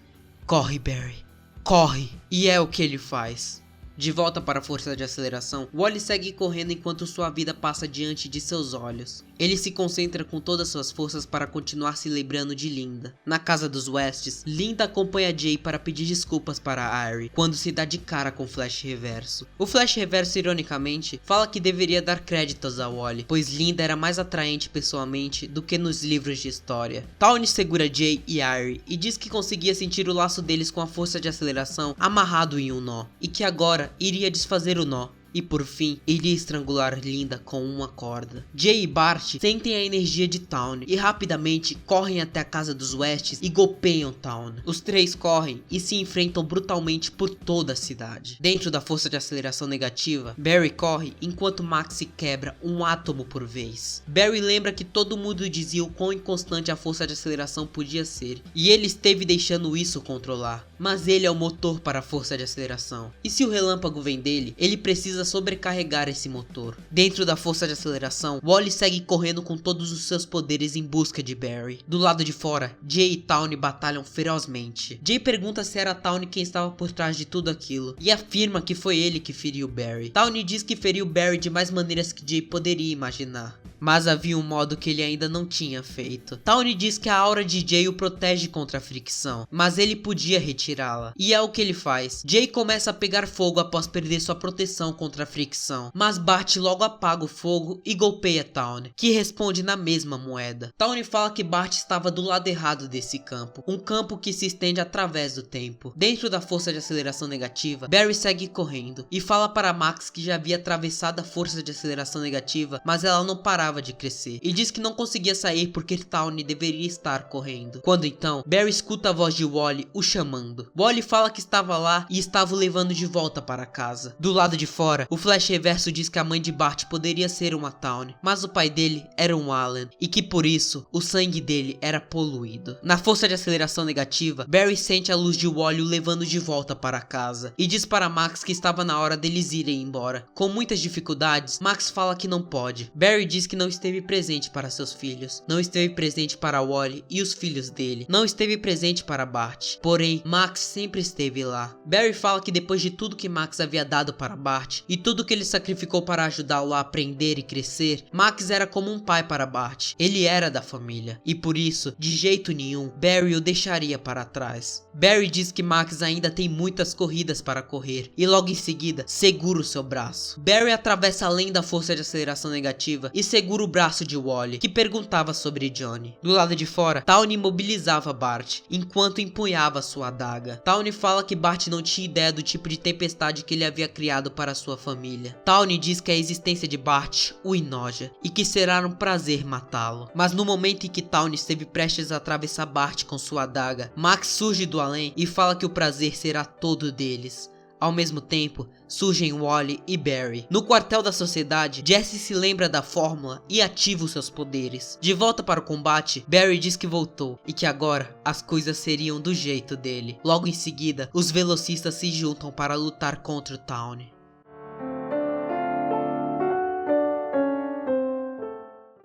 "Corre, Barry, corre!" E é o que ele faz. De volta para a força de aceleração, Wally segue correndo enquanto sua vida passa diante de seus olhos. Ele se concentra com todas suas forças para continuar se lembrando de Linda. Na casa dos Wests, Linda acompanha Jay para pedir desculpas para Irie quando se dá de cara com o Flash Reverso. O Flash Reverso, ironicamente, fala que deveria dar créditos a Wally, pois Linda era mais atraente pessoalmente do que nos livros de história. Tawny segura Jay e Irie e diz que conseguia sentir o laço deles com a força de aceleração amarrado em um nó, e que agora iria desfazer o nó. E por fim, iria estrangular Linda com uma corda. Jay e Bart sentem a energia de Tawny e rapidamente correm até a casa dos Wests e golpeiam Tawny. Os três correm e se enfrentam brutalmente por toda a cidade. Dentro da força de aceleração negativa, Barry corre enquanto Max se quebra um átomo por vez. Barry lembra que todo mundo dizia o quão inconstante a força de aceleração podia ser, e ele esteve deixando isso controlar. Mas ele é o motor para a força de aceleração. E se o relâmpago vem dele, ele precisa sobrecarregar esse motor. Dentro da força de aceleração, Wally segue correndo com todos os seus poderes em busca de Barry. Do lado de fora, Jay e Tawny batalham ferozmente. Jay pergunta se era Tawny quem estava por trás de tudo aquilo, e afirma que foi ele que feriu Barry. Tawny diz que feriu Barry de mais maneiras que Jay poderia imaginar, mas havia um modo que ele ainda não tinha feito. Tawny diz que a aura de Jay o protege contra a fricção, mas ele podia retirá-la, e é o que ele faz. Jay começa a pegar fogo após perder sua proteção contra a fricção, mas Bart logo apaga o fogo e golpeia Tawny, que responde na mesma moeda. Tawny fala que Bart estava do lado errado desse campo, um campo que se estende através do tempo. Dentro da força de aceleração negativa, Barry segue correndo e fala para Max que já havia atravessado a força de aceleração negativa, mas ela não parava de crescer, e diz que não conseguia sair porque Tawny deveria estar correndo. Quando então, Barry escuta a voz de Wally o chamando. Wally fala que estava lá e estava o levando de volta para casa. Do lado de fora, o Flash Reverso diz que a mãe de Bart poderia ser uma Tawny, mas o pai dele era um Alan, e que por isso, o sangue dele era poluído. Na força de aceleração negativa, Barry sente a luz de Wally o levando de volta para casa, e diz para Max que estava na hora deles irem embora. Com muitas dificuldades, Max fala que não pode. Barry diz que não esteve presente para seus filhos, não esteve presente para Wally e os filhos dele, não esteve presente para Bart, porém Max sempre esteve lá. Barry fala que depois de tudo que Max havia dado para Bart e tudo que ele sacrificou para ajudá-lo a aprender e crescer, Max era como um pai para Bart. Ele era da família, e por isso, de jeito nenhum, Barry o deixaria para trás. Barry diz que Max ainda tem muitas corridas para correr, e logo em seguida, segura o seu braço. Barry atravessa além da força de aceleração negativa e segura o braço de Wally, que perguntava sobre Johnny. Do lado de fora, Tawny imobilizava Bart, enquanto empunhava sua adaga. Tawny fala que Bart não tinha ideia do tipo de tempestade que ele havia criado para sua família. Tawny diz que a existência de Bart o enoja, e que será um prazer matá-lo. Mas no momento em que Tawny esteve prestes a atravessar Bart com sua adaga, Max surge do além e fala que o prazer será todo deles. Ao mesmo tempo, surgem Wally e Barry. No quartel da sociedade, Jesse se lembra da fórmula e ativa os seus poderes. De volta para o combate, Barry diz que voltou e que agora as coisas seriam do jeito dele. Logo em seguida, os velocistas se juntam para lutar contra o Tawny.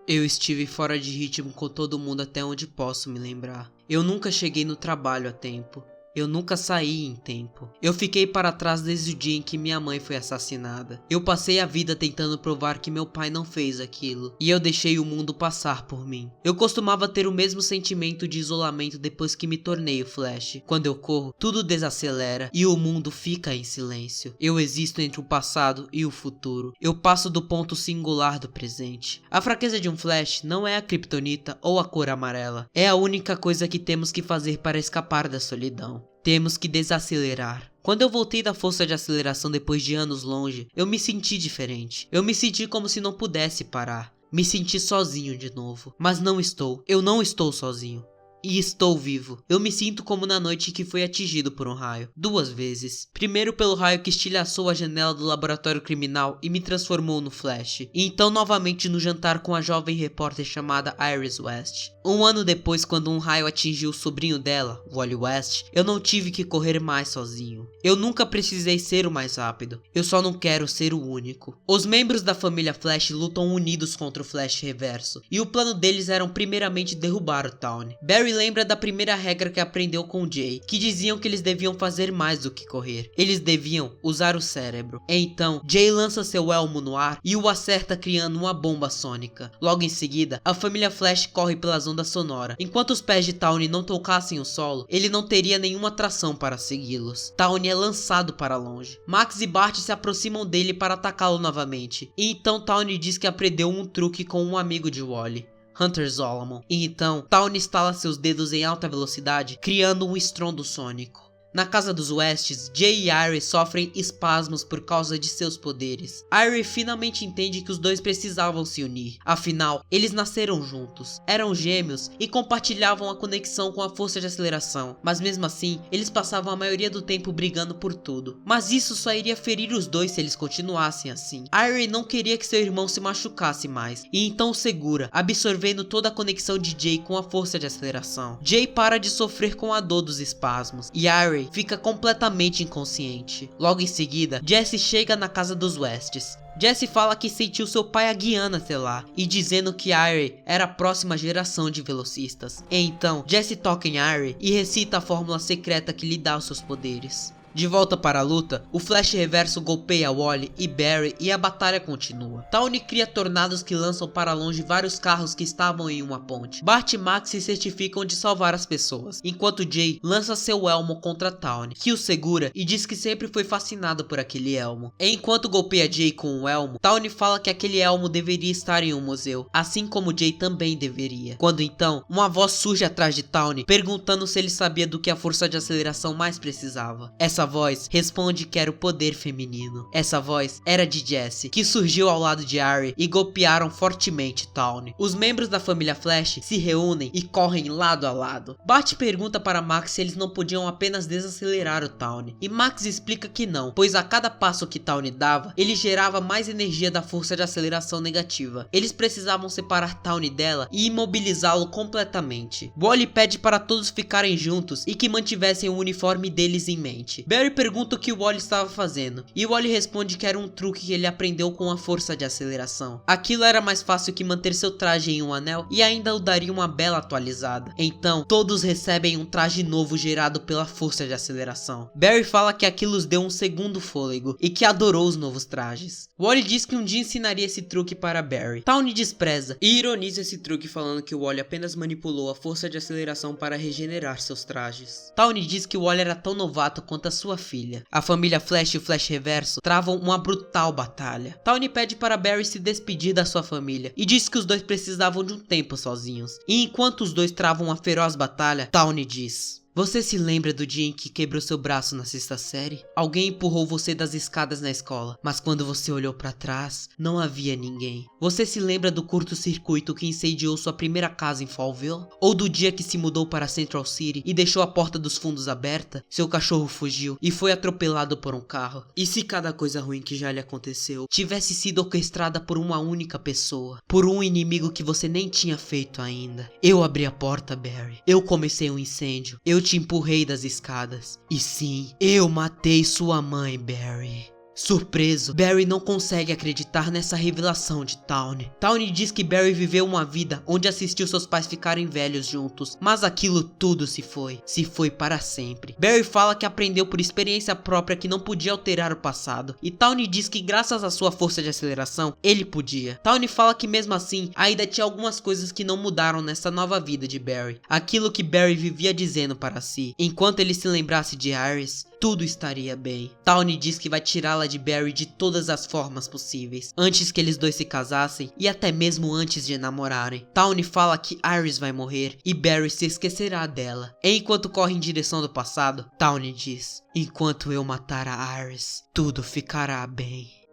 Eu estive fora de ritmo com todo mundo até onde posso me lembrar. Eu nunca cheguei no trabalho a tempo. Eu nunca saí em tempo. Eu fiquei para trás desde o dia em que minha mãe foi assassinada. Eu passei a vida tentando provar que meu pai não fez aquilo, e eu deixei o mundo passar por mim. Eu costumava ter o mesmo sentimento de isolamento depois que me tornei o Flash. Quando eu corro, tudo desacelera e o mundo fica em silêncio. Eu existo entre o passado e o futuro. Eu passo do ponto singular do presente. A fraqueza de um Flash não é a kryptonita ou a cor amarela. É a única coisa que temos que fazer para escapar da solidão. Temos que desacelerar. Quando eu voltei da força de aceleração depois de anos longe, eu me senti diferente. Eu me senti como se não pudesse parar. Me senti sozinho de novo. Mas não estou. Eu não estou sozinho. E estou vivo. Eu me sinto como na noite que fui atingido por um raio. 2 vezes. Primeiro pelo raio que estilhaçou a janela do laboratório criminal e me transformou no Flash. E então novamente no jantar com a jovem repórter chamada Iris West. 1 ano depois, quando um raio atingiu o sobrinho dela, Wally West, eu não tive que correr mais sozinho. Eu nunca precisei ser o mais rápido. Eu só não quero ser o único. Os membros da família Flash lutam unidos contra o Flash Reverso. E o plano deles era primeiramente derrubar o Tawny. Barry lembra da primeira regra que aprendeu com Jay, que diziam que eles deviam fazer mais do que correr. Eles deviam usar o cérebro. Então, Jay lança seu elmo no ar e o acerta criando uma bomba sônica. Logo em seguida, a família Flash corre pelas ondas sonoras. Enquanto os pés de Tawny não tocassem o solo, ele não teria nenhuma atração para segui-los. Tawny é lançado para longe. Max e Bart se aproximam dele para atacá-lo novamente. E então Tawny diz que aprendeu um truque com um amigo de Wally, Hunter Zolomon. E então, Tawny estala seus dedos em alta velocidade, criando um estrondo sônico. Na Casa dos Westes, Jay e Irie sofrem espasmos por causa de seus poderes. Irie finalmente entende que os dois precisavam se unir. Afinal, eles nasceram juntos, eram gêmeos e compartilhavam a conexão com a força de aceleração. Mas mesmo assim, eles passavam a maioria do tempo brigando por tudo. Mas isso só iria ferir os dois se eles continuassem assim. Irie não queria que seu irmão se machucasse mais, e então o segura, absorvendo toda a conexão de Jay com a força de aceleração. Jay para de sofrer com a dor dos espasmos, e Irie fica completamente inconsciente. Logo em seguida, Jesse chega na Casa dos Westes. Jesse fala que sentiu seu pai a guiando até lá, e dizendo que Irie era a próxima geração de velocistas. Então, Jesse toca em Irie e recita a fórmula secreta que lhe dá os seus poderes. De volta para a luta, o Flash Reverso golpeia Wally e Barry e a batalha continua. Tawny cria tornados que lançam para longe vários carros que estavam em uma ponte. Bart e Max se certificam de salvar as pessoas, enquanto Jay lança seu elmo contra Tawny, que o segura e diz que sempre foi fascinado por aquele elmo. Enquanto golpeia Jay com o elmo, Tawny fala que aquele elmo deveria estar em um museu, assim como Jay também deveria. Quando então, uma voz surge atrás de Tawny, perguntando se ele sabia do que a força de aceleração mais precisava. Essa voz responde que era o poder feminino. Essa voz era de Jesse, que surgiu ao lado de Irie e golpearam fortemente Tawny. Os membros da família Flash se reúnem e correm lado a lado. Bart pergunta para Max se eles não podiam apenas desacelerar o Tawny, e Max explica que não, pois a cada passo que Tawny dava, ele gerava mais energia da força de aceleração negativa. Eles precisavam separar Tawny dela e imobilizá-lo completamente. Wally pede para todos ficarem juntos e que mantivessem o uniforme deles em mente. Barry pergunta o que o Wally estava fazendo, e o Wally responde que era um truque que ele aprendeu com a força de aceleração. Aquilo era mais fácil que manter seu traje em um anel e ainda o daria uma bela atualizada. Então, todos recebem um traje novo gerado pela força de aceleração. Barry fala que aquilo os deu um segundo fôlego e que adorou os novos trajes. Wally diz que um dia ensinaria esse truque para Barry. Tawny despreza e ironiza esse truque, falando que o Wally apenas manipulou a força de aceleração para regenerar seus trajes. Tawny diz que o Wally era tão novato quanto a sua filha. A família Flash e o Flash Reverso travam uma brutal batalha. Tawny pede para Barry se despedir da sua família e diz que os dois precisavam de um tempo sozinhos. E enquanto os dois travam uma feroz batalha, Tawny diz: "Você se lembra do dia em que quebrou seu braço na sexta série? Alguém empurrou você das escadas na escola, mas quando você olhou para trás, não havia ninguém. Você se lembra do curto-circuito que incendiou sua primeira casa em Fallville? Ou do dia que se mudou para Central City e deixou a porta dos fundos aberta? Seu cachorro fugiu e foi atropelado por um carro. E se cada coisa ruim que já lhe aconteceu tivesse sido orquestrada por uma única pessoa, por um inimigo que você nem tinha feito ainda? Eu abri a porta, Barry. Eu comecei um incêndio. Eu te empurrei das escadas. E sim, eu matei sua mãe, Barry." Surpreso, Barry não consegue acreditar nessa revelação de Tawny. Tawny diz que Barry viveu uma vida onde assistiu seus pais ficarem velhos juntos, mas aquilo tudo se foi para sempre. Barry fala que aprendeu por experiência própria que não podia alterar o passado, e Tawny diz que graças à sua força de aceleração, ele podia. Tawny fala que mesmo assim, ainda tinha algumas coisas que não mudaram nessa nova vida de Barry. Aquilo que Barry vivia dizendo para si, enquanto ele se lembrasse de Iris, tudo estaria bem. Tawny diz que vai tirá-la de Barry de todas as formas possíveis, antes que eles dois se casassem e até mesmo antes de namorarem. Tawny fala que Iris vai morrer e Barry se esquecerá dela. Enquanto corre em direção do passado, Tawny diz: "Enquanto eu matar a Iris, tudo ficará bem."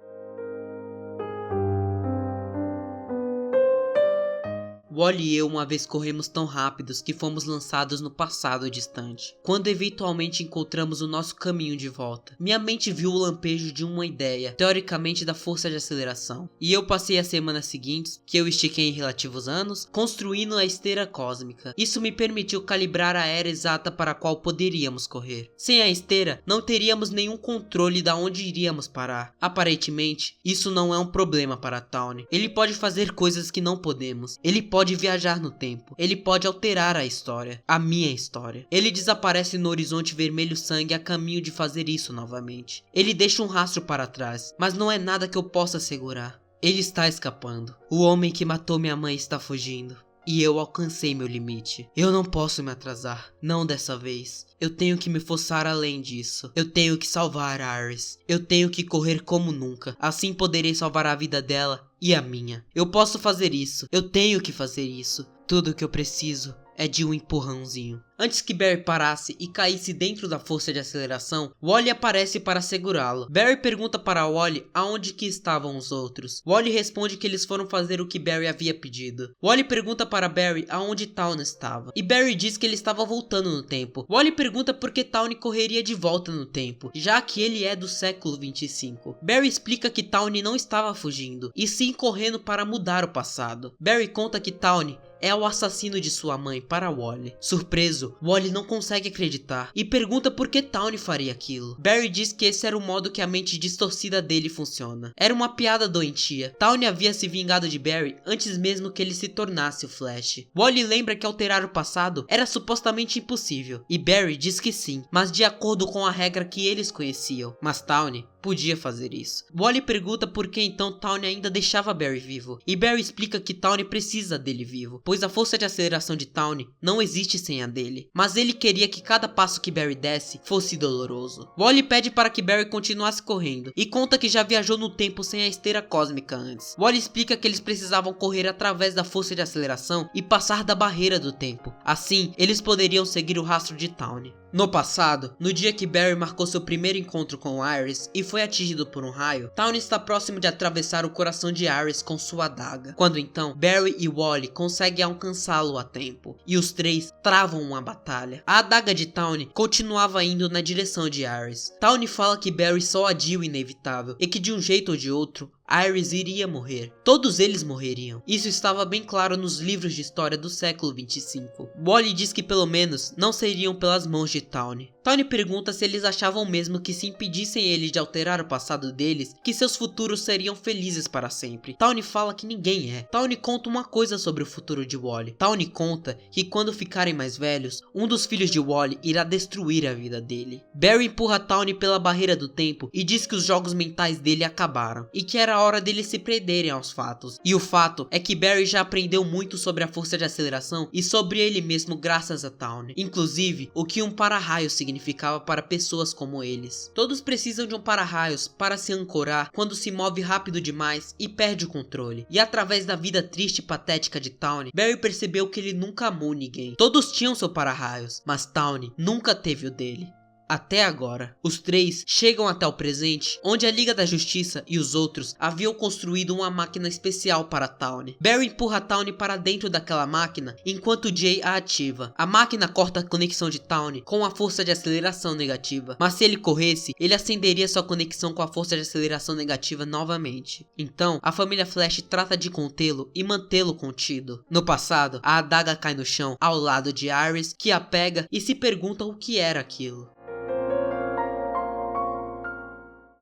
Wally e eu uma vez corremos tão rápidos que fomos lançados no passado distante. Quando eventualmente encontramos o nosso caminho de volta, minha mente viu o lampejo de uma ideia, teoricamente da força de aceleração. E eu passei as semanas seguintes, que eu estiquei em relativos anos, construindo a esteira cósmica. Isso me permitiu calibrar a era exata para a qual poderíamos correr. Sem a esteira, não teríamos nenhum controle de onde iríamos parar. Aparentemente, isso não é um problema para Tawny. Ele pode fazer coisas que não podemos. Ele pode pode viajar no tempo. Ele pode alterar a história. A minha história. Ele desaparece no horizonte vermelho sangue a caminho de fazer isso novamente. Ele deixa um rastro para trás, mas não é nada que eu possa segurar. Ele está escapando. O homem que matou minha mãe está fugindo. E eu alcancei meu limite. Eu não posso me atrasar. Não dessa vez. Eu tenho que me forçar além disso. Eu tenho que salvar a Iris. Eu tenho que correr como nunca. Assim poderei salvar a vida dela e a minha. Eu posso fazer isso. Eu tenho que fazer isso. Tudo o que eu preciso é de um empurrãozinho. Antes que Barry parasse e caísse dentro da força de aceleração, Wally aparece para segurá-lo. Barry pergunta para Wally aonde que estavam os outros. Wally responde que eles foram fazer o que Barry havia pedido. Wally pergunta para Barry aonde Tawny estava. E Barry diz que ele estava voltando no tempo. Wally pergunta por que Tawny correria de volta no tempo, já que ele é do século 25. Barry explica que Tawny não estava fugindo, e sim correndo para mudar o passado. Barry conta que Tawny é o assassino de sua mãe para Wally. Surpreso, Wally não consegue acreditar e pergunta por que Tawny faria aquilo. Barry diz que esse era o modo que a mente distorcida dele funciona. Era uma piada doentia. Tawny havia se vingado de Barry antes mesmo que ele se tornasse o Flash. Wally lembra que alterar o passado era supostamente impossível, e Barry diz que sim, mas de acordo com a regra que eles conheciam. Mas Tawny podia fazer isso. Wally pergunta por que então Tawny ainda deixava Barry vivo, e Barry explica que Tawny precisa dele vivo, pois a força de aceleração de Tawny não existe sem a dele, mas ele queria que cada passo que Barry desse fosse doloroso. Wally pede para que Barry continuasse correndo, e conta que já viajou no tempo sem a esteira cósmica antes. Wally explica que eles precisavam correr através da força de aceleração e passar da barreira do tempo, assim eles poderiam seguir o rastro de Tawny. No passado, no dia que Barry marcou seu primeiro encontro com Iris e foi atingido por um raio, Tawny está próximo de atravessar o coração de Iris com sua adaga. Quando então, Barry e Wally conseguem alcançá-lo a tempo, e os três travam uma batalha. A adaga de Tawny continuava indo na direção de Iris. Tawny fala que Barry só adia o inevitável, e que de um jeito ou de outro, Iris iria morrer. Todos eles morreriam. Isso estava bem claro nos livros de história do século 25. Wally diz que pelo menos não seriam pelas mãos de Tawny. Tawny pergunta se eles achavam mesmo que se impedissem eles de alterar o passado deles, que seus futuros seriam felizes para sempre. Tawny fala que ninguém é. Tawny conta uma coisa sobre o futuro de Wally. Tawny conta que quando ficarem mais velhos, um dos filhos de Wally irá destruir a vida dele. Barry empurra Tawny pela barreira do tempo e diz que os jogos mentais dele acabaram, e que era a hora deles se prenderem aos fatos. E o fato é que Barry já aprendeu muito sobre a força de aceleração e sobre ele mesmo graças a Tawny. Inclusive, o que um para-raio significava para pessoas como eles. Todos precisam de um para-raios para se ancorar quando se move rápido demais e perde o controle. E através da vida triste e patética de Tawny, Barry percebeu que ele nunca amou ninguém. Todos tinham seu para-raios, mas Tawny nunca teve o dele. Até agora, os três chegam até o presente, onde a Liga da Justiça e os outros haviam construído uma máquina especial para Tawny. Barry empurra Tawny para dentro daquela máquina, enquanto Jay a ativa. A máquina corta a conexão de Tawny com a força de aceleração negativa, mas se ele corresse, ele acenderia sua conexão com a força de aceleração negativa novamente. Então, a família Flash trata de contê-lo e mantê-lo contido. No passado, a adaga cai no chão, ao lado de Iris, que a pega e se pergunta o que era aquilo.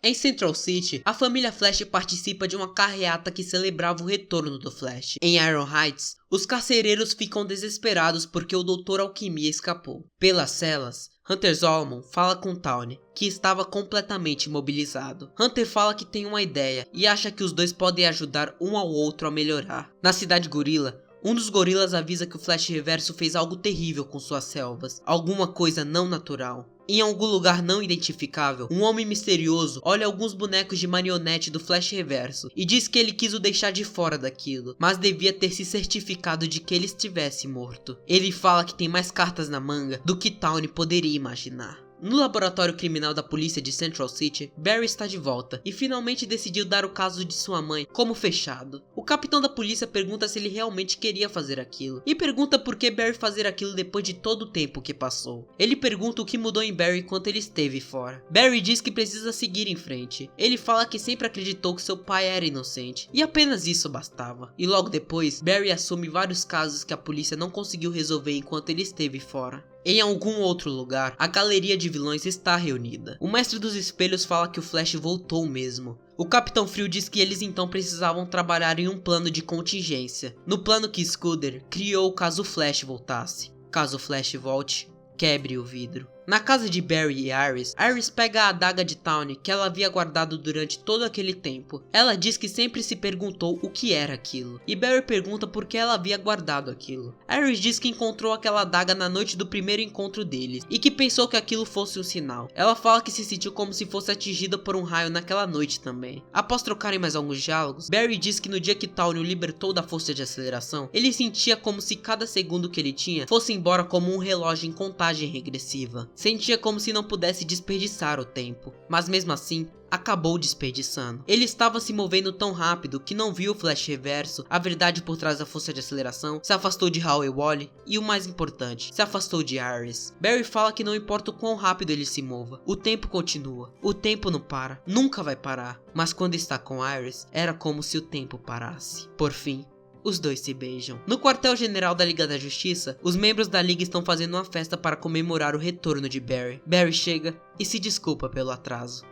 Em Central City, a família Flash participa de uma carreata que celebrava o retorno do Flash. Em Iron Heights, os carcereiros ficam desesperados porque o Dr. Alquimia escapou. Pelas celas, Hunter Zolomon fala com Tawny, que estava completamente imobilizado. Hunter fala que tem uma ideia e acha que os dois podem ajudar um ao outro a melhorar. Na cidade gorila, um dos gorilas avisa que o Flash Reverso fez algo terrível com suas selvas, alguma coisa não natural. Em algum lugar não identificável, um homem misterioso olha alguns bonecos de marionete do Flash Reverso e diz que ele quis o deixar de fora daquilo, mas devia ter se certificado de que ele estivesse morto. Ele fala que tem mais cartas na manga do que Tawny poderia imaginar. No laboratório criminal da polícia de Central City, Barry está de volta e finalmente decidiu dar o caso de sua mãe como fechado. O capitão da polícia pergunta se ele realmente queria fazer aquilo e pergunta por que Barry fazer aquilo depois de todo o tempo que passou. Ele pergunta o que mudou em Barry enquanto ele esteve fora. Barry diz que precisa seguir em frente. Ele fala que sempre acreditou que seu pai era inocente e apenas isso bastava. E logo depois, Barry assume vários casos que a polícia não conseguiu resolver enquanto ele esteve fora. Em algum outro lugar, a galeria de vilões está reunida. O Mestre dos Espelhos fala que o Flash voltou mesmo. O Capitão Frio diz que eles então precisavam trabalhar em um plano de contingência. No plano que Scudder criou caso o Flash voltasse. Caso o Flash volte, quebre o vidro. Na casa de Barry e Iris, Iris pega a adaga de Tawny que ela havia guardado durante todo aquele tempo. Ela diz que sempre se perguntou o que era aquilo, e Barry pergunta por que ela havia guardado aquilo. Iris diz que encontrou aquela adaga na noite do primeiro encontro deles, e que pensou que aquilo fosse um sinal. Ela fala que se sentiu como se fosse atingida por um raio naquela noite também. Após trocarem mais alguns diálogos, Barry diz que no dia que Tawny o libertou da força de aceleração, ele sentia como se cada segundo que ele tinha fosse embora como um relógio em contagem regressiva. Sentia como se não pudesse desperdiçar o tempo, mas mesmo assim, acabou desperdiçando. Ele estava se movendo tão rápido que não viu o Flash reverso, a verdade por trás da força de aceleração, se afastou de Hal e Wally e, o mais importante, se afastou de Iris. Barry fala que não importa o quão rápido ele se mova, o tempo continua. O tempo não para, nunca vai parar, mas quando está com Iris, era como se o tempo parasse. Por fim, os dois se beijam. No quartel-general da Liga da Justiça, os membros da Liga estão fazendo uma festa para comemorar o retorno de Barry. Barry chega e se desculpa pelo atraso.